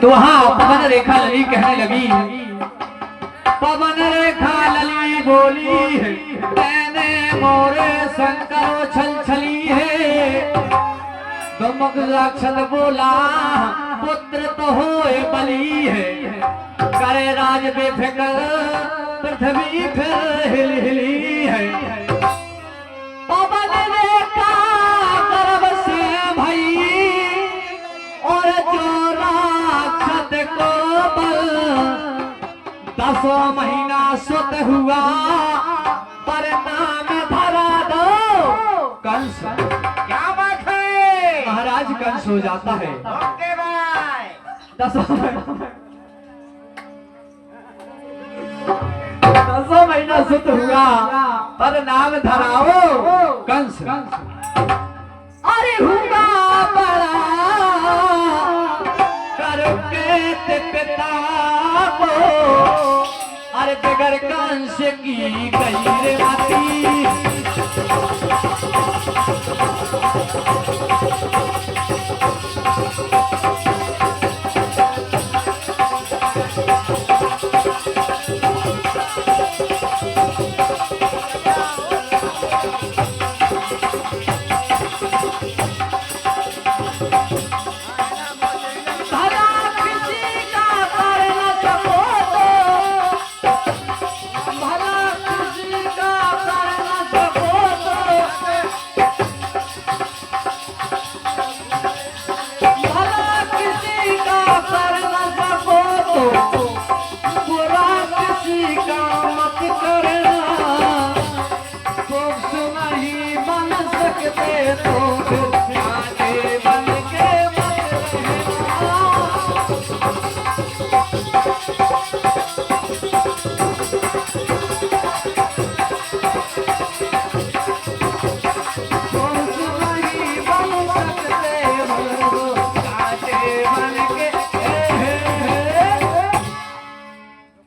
तो वहां पवन रेखा लली कहने लगी, पवन रेखा लली बोली है, मैंने मोरे शंकर छल छली है। गमक राक्षस बोला, पुत्र तो होए बली है, करे राज बेफिक्र पृथ्वी फिर हिल हिली है। पवन रेखा गर्भ से भई और जो राक्षस को बल, 10 महीना सुत हुआ पर नाम धरा दो कंस। क्या बात है? महाराज कंस हो जाता है। ओके भाई। 10 महीना सुत हुआ पर नाम धराओ कंस। अरे हुआ बड़ा करके पिता को, अरे बगैर कंस की गई रे मती।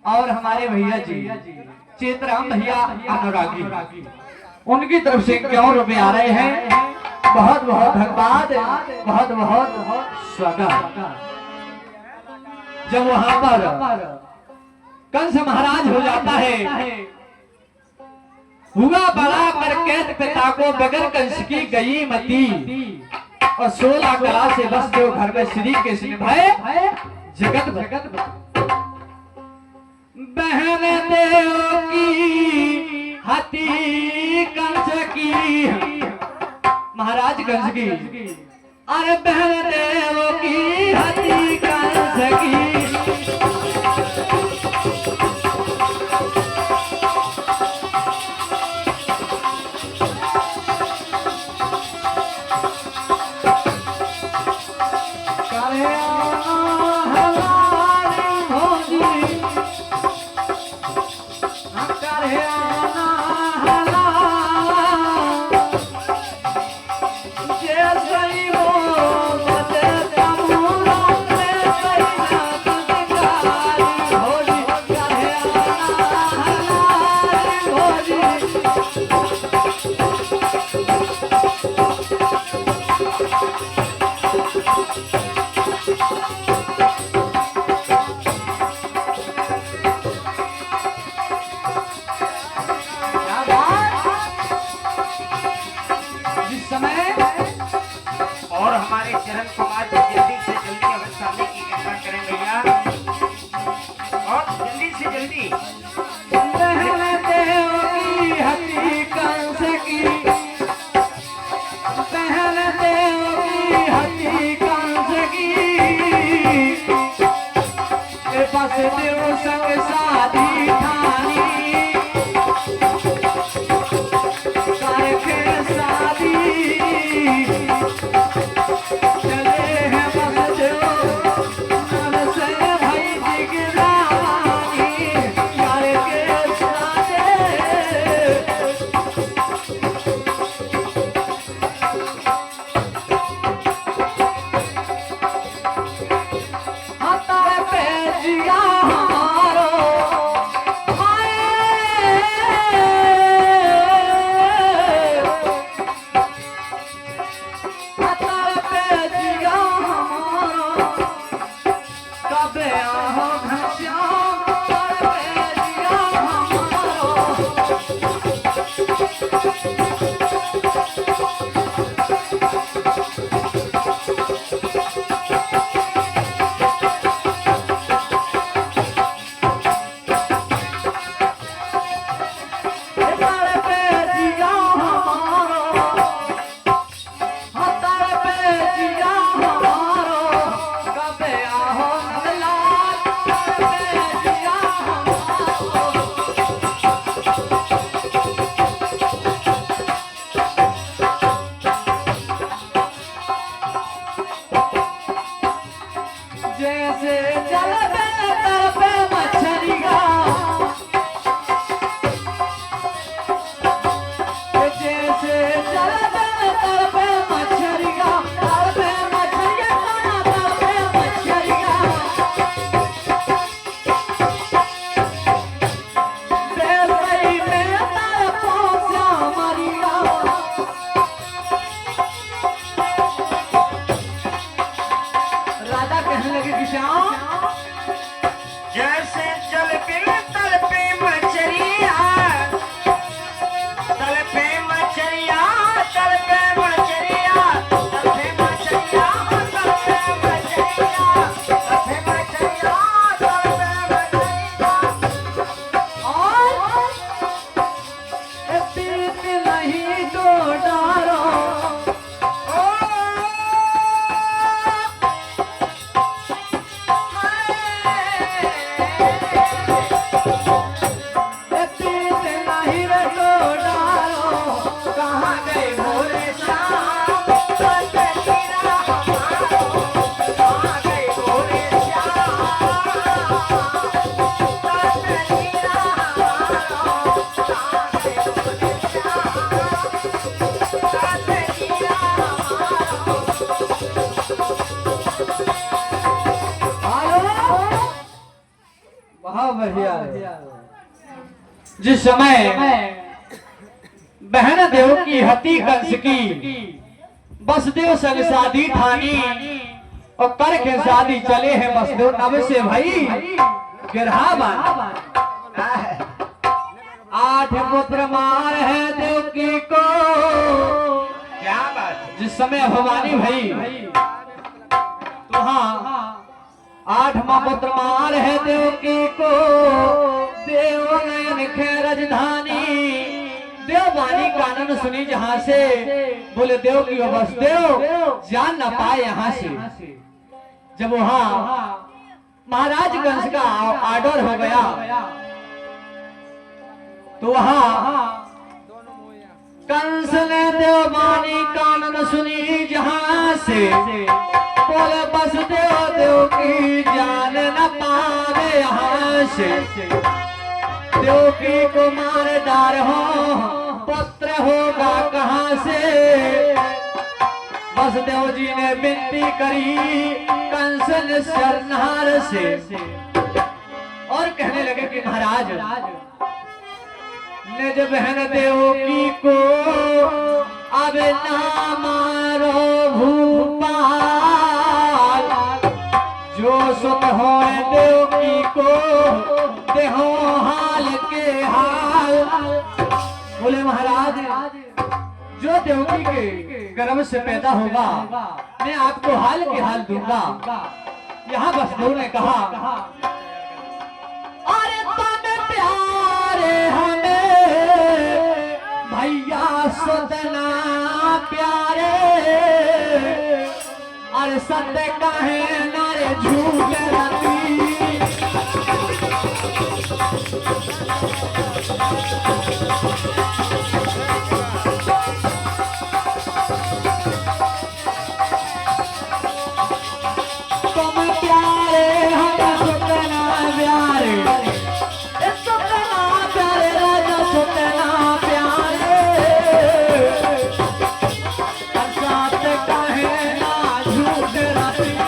और हमारे भैया जी चेतराम भैया अनुरागी, उनकी तरफ से क्यों रुपए आ रहे हैं? बहुत बहुत धन्यवाद, बहुत बहुत स्वागत। जब वहां पर कंस महाराज हो जाता है, हुआ बड़ा करके पिता को बगैर कंस की गई मती, और 16 कला से बस जो घर में श्री कृष्ण भय जगत भगत। बहन देव की हती कंस की, महाराज कंस की, अरे बहन देव की हती कंस की। और हमारे चरण कुमार जी जल्दी से जल्दी अवस्था में की कृपा करें भैया, और जल्दी से जल्दी। बहन देव की हती कंस की, बहन देव की हती कंस की, कृपा से देव संग शादी ठानी, करके शादी चले हैं बस देव नर से भाई जिगरानी, करके शादी। हतार पे जिया हमारो, हाय कबे आहो घनश्याम तड़पे जिया हमारो। जैसे जल में तड़पे मछलिया, जैसे जल में तड़पे मछलिया, तड़पे मछलिया, तड़पे मछलिया। बेवई में तड़पो श्यामरिया। राधा कहने लगे कि श्याम जैसे जल बिन तल पे मछलिया, तल पे मछलिया, तल पे मछलिया, तल पे मछलिया, तल पे मछलिया, तल पे मछलिया, तल पे मछलिया। और पीत नहीं तो डारो। पीत नहीं रे तो डारो, कहाँ गए भोले श्याम तड़पे जिया हमारो। कहाँ गए भोले श्याम तड़पे जिया हमारो। कहाँ गए भोले श्याम तड़पे जिया हमारो। बहुत बढ़िया। जिस समय बहन देव की हती कंस की बसदेव संग शादी ठानी और कर के शादी चले हैं बसदेव तब से भाई गिरहा बान। 8 पुत्र मार है देवकी को। क्या बात है? जिस समय भवानी भाई तो हाँ 8वां पुत्र मार है देवकी को। देव नयन खे राजधानी, देववाणी कानन सुनी जहां से, बोले देव की बस देव जान न पाए यहाँ से। जब वहाँ महाराज कंस का ऑर्डर हो गया तो वहाँ कंस ने देववाणी कानन सुनी जहां से, बोले बस देव की जान न पावे यहाँ से। देव की को मार डार हो पुत्र होगा कहाँ से। बस देव जी ने विनती करी कंस ने शरणहार से और कहने लगे कि महाराज निज बहन देवकी को अब ना मारो भूपाल। जो सुत हो देवकी को देहो हाल के हाल। बोले महाराज जो देवकी के गर्भ से पैदा होगा मैं आपको हाल के हाल दूंगा। यहाँ बसदेव ने कहा अरे तने प्यारे हमें भैया सतना प्यारे। अरे सत्य कहे नारे झूठ रती। तुम प्यारे हम सतना प्यारे, सतना प्यारे राजा सतना प्यारे। सत्य कहे ना झूठ रती।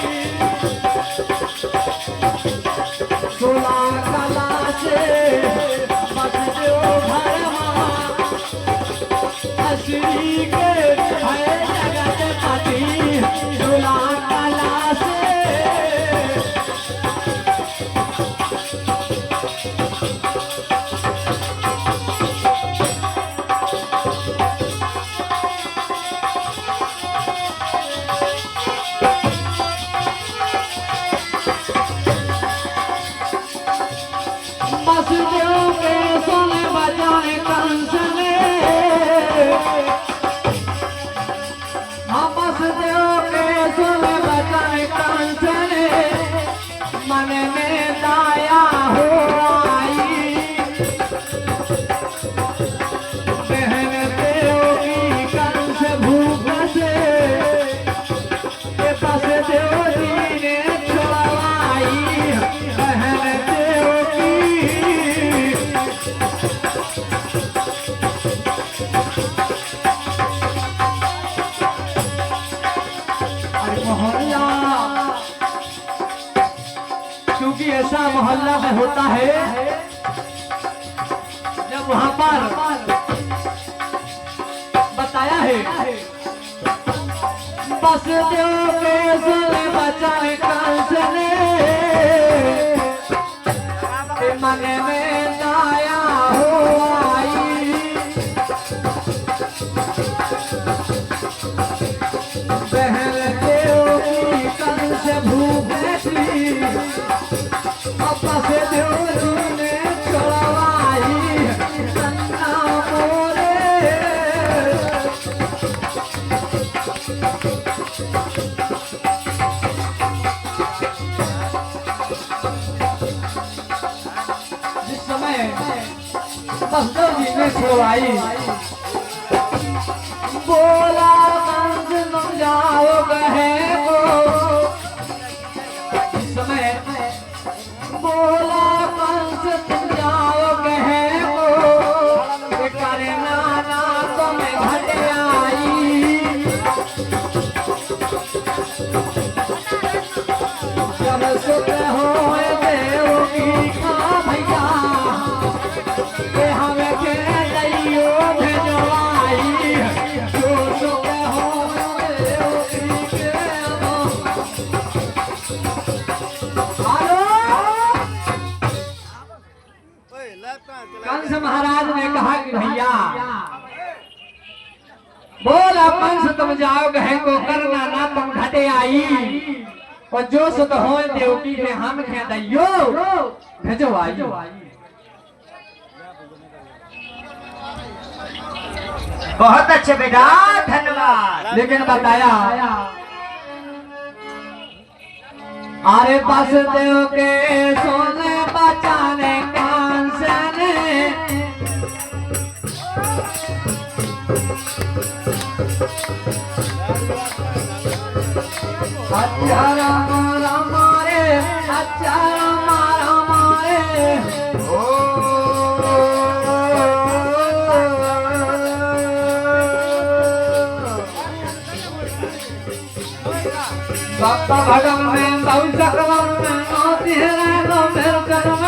सुन बचाए कंस ने आपस देव के सुन बचाए कंस ने मन में दाया हो आई बहन देव की कंस भूख से बस देव जी ने छुड़वाई बहन देव की मोहल्ला क्योंकि ऐसा मोहल्ला में होता है जब वहां पर बताया है बस देव के सुन बचाए कंस ने मन में दाया हो आई बहन देव की कंस भूख थी आपस देव जी ने छुड़वाई सन्ना मोरे जिस समय बसदेव जी ने छुड़वाई बोला कंस तुम जाओ कहे को इस समय बोला कंस तुम जाओ कहे को करे नाना तुम घट आई जब सुख हो देव की खा भैया के हमें के दैयो भेजवाई जो सुख हो देव की के हेलो कंस महाराज ने कहा कि भैया बोला कंस तुम जाओ गहे को करना ना तुम घटे आई और जो सुत हो देवकी के हम के दैयो भेजो आई बहुत अच्छे बेटा, धन्यवाद। लेकिन बताया अरे बस देव के सोने बचाने कंस ने अच्छा राम राम रे अच्छा राम राम रे ओ बाबा भगम में बहु सकलम में नौती है नो मेरे कर्म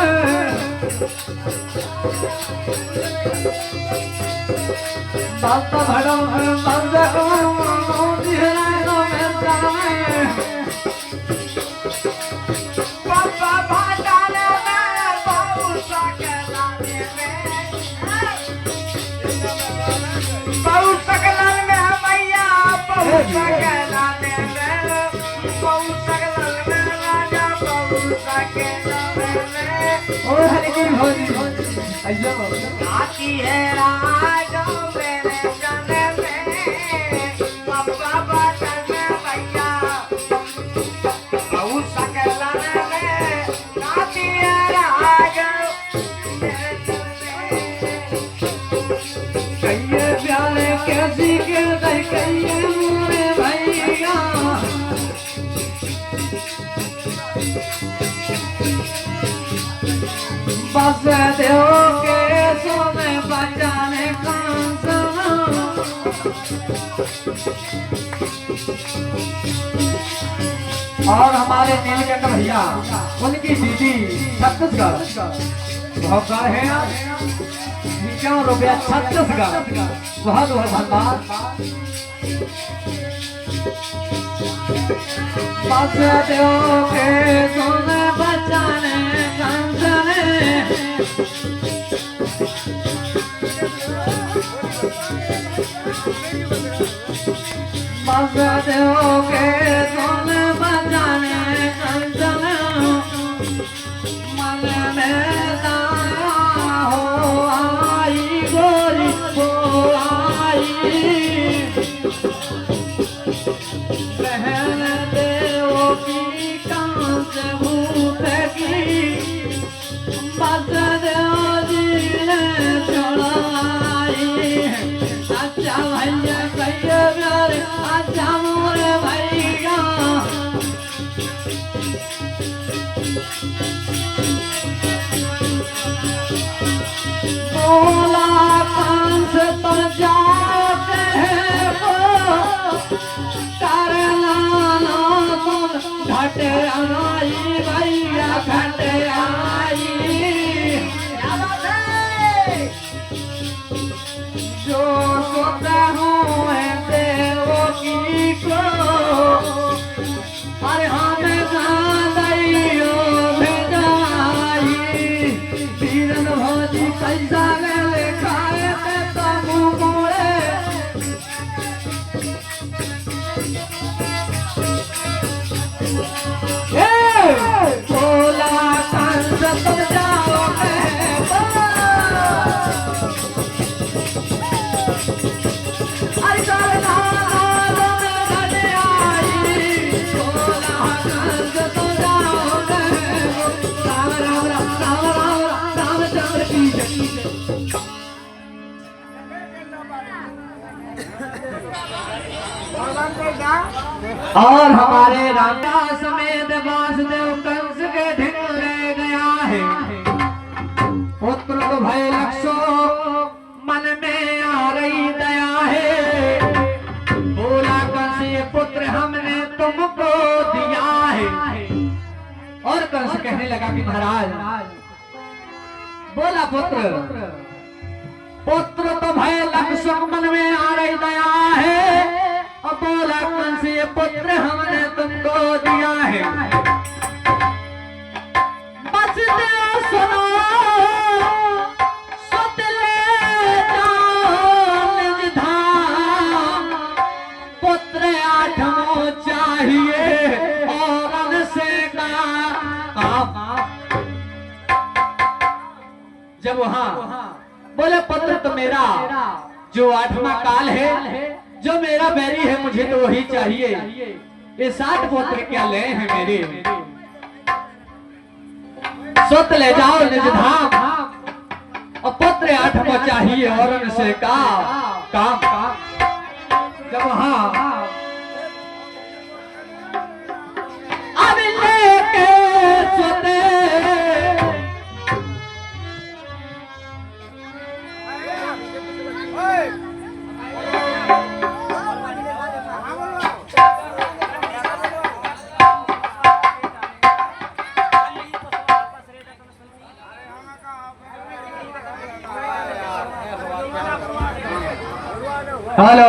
बाबा भगम में बहु सकलम में नौती है नो मेरे कर्म बाबा भाटाने में बहु सकलम में मैया बहु सकलम आती है राजो मेरे जाने में बाबा बटन में भैया बहुत सकला में आती है राजो मेरे जाने कहिए प्यारे कैसी के दई कहिए मेरे भैया बस देव के सोने बचाने कंस और हमारे नीलकंठ भैया उनकी दीदी छत्तीसगढ़ बहुत सारे हैं ₹51 छत्तीसगढ़ बहुत बहुत धन्यवाद बस देव के सोने बचाने कंस ने बस देव के सोने बचाने कंस ने मन में दाया हो मोर भैया बोला कंस तो जाते हैं करना ना तुम घट आई भैया घट आई जो सोता हूँ देवो की को अरे हमें गाँव भेजाई पीरन भोजी कैसा ले खाए थे तबू मोड़े बोला कंस तुम जाओ और हमारे राजा समेत वासुदेव कंस के ढिंगरे गया है पुत्र तो भय लक्षो मन में आ रही दया है बोला कंस ये पुत्र हमने तुमको दिया है और कंस कहने लगा कि महाराज बोला पुत्र पुत्र तो भय लक्षो मन में आ रही दया है और बोला कंस ये पुत्र हमने तुमको दिया है बस दे सुनो सुत ले जाओ निज धाम पुत्र आठवां चाहिए और उनसे काम जब वहां बोले पुत्र तो मेरा जो आठवां काल है जो मेरा बैरी है मुझे तो वही चाहिए ये 60 पुत्र क्या ले हैं मेरे सुत ले जाओ निज धाम और पुत्र 8वां चाहिए और उनसे काम जब हाँ अब लेके सोते हेलो